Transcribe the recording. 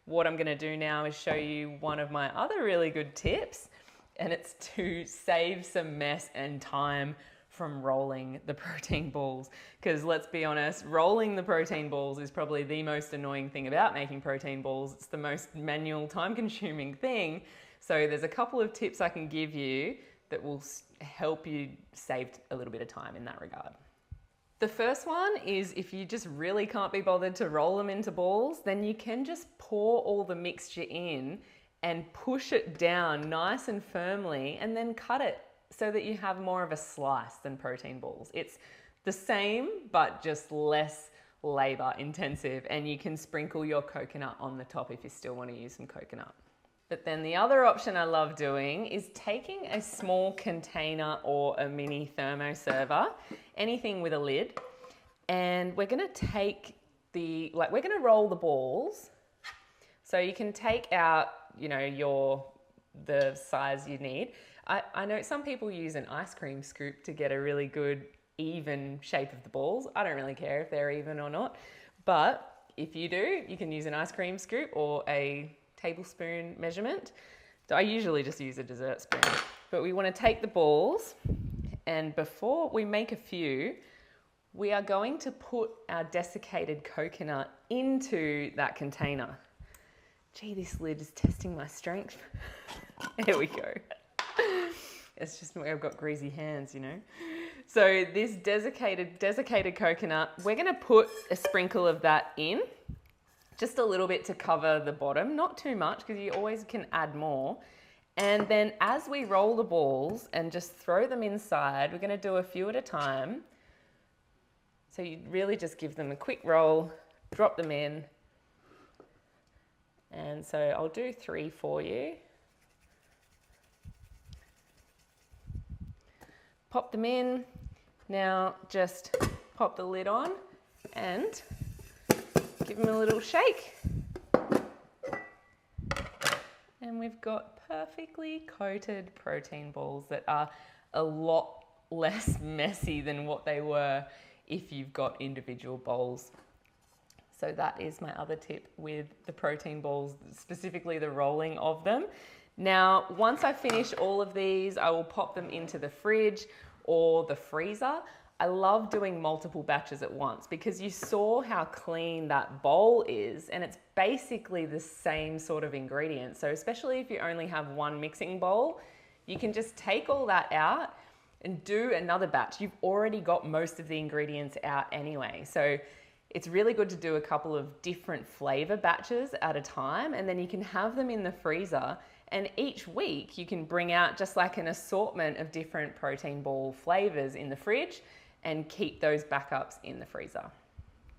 what I'm gonna do now is show you one of my other really good tips, and it's to save some mess and time from rolling the protein balls. Because let's be honest, rolling the protein balls is probably the most annoying thing about making protein balls. It's the most manual, time-consuming thing. So there's a couple of tips I can give you that will help you save a little bit of time in that regard. The first one is if you just really can't be bothered to roll them into balls, then you can just pour all the mixture in and push it down nice and firmly and then cut it so that you have more of a slice than protein balls. It's the same, but just less labor intensive, and you can sprinkle your coconut on the top if you still want to use some coconut. But then the other option I love doing is taking a small container or a mini thermo server, anything with a lid, and we're gonna take we're gonna roll the balls. So you can take out, the size you need. I know some people use an ice cream scoop to get a really good even shape of the balls. I don't really care if they're even or not, but if you do, you can use an ice cream scoop or a tablespoon measurement. So I usually just use a dessert spoon, but we want to take the balls, and before we make a few, we are going to put our desiccated coconut into that container. Gee, this lid is testing my strength. There we go. It's just I've got greasy hands, So this desiccated coconut, we're gonna put a sprinkle of that in, just a little bit to cover the bottom, not too much because you always can add more. And then as we roll the balls and just throw them inside, we're gonna do a few at a time. So you really just give them a quick roll, drop them in. And so I'll do 3 for you. Pop them in. Now just pop the lid on and give them a little shake. And we've got perfectly coated protein balls that are a lot less messy than what they were if you've got individual bowls. So that is my other tip with the protein balls, specifically the rolling of them. Now, once I finish all of these, I will pop them into the fridge or the freezer. I love doing multiple batches at once because you saw how clean that bowl is, and it's basically the same sort of ingredients. So especially if you only have one mixing bowl, you can just take all that out and do another batch. You've already got most of the ingredients out anyway. So it's really good to do a couple of different flavor batches at a time, and then you can have them in the freezer. And each week you can bring out just like an assortment of different protein ball flavors in the fridge and keep those backups in the freezer.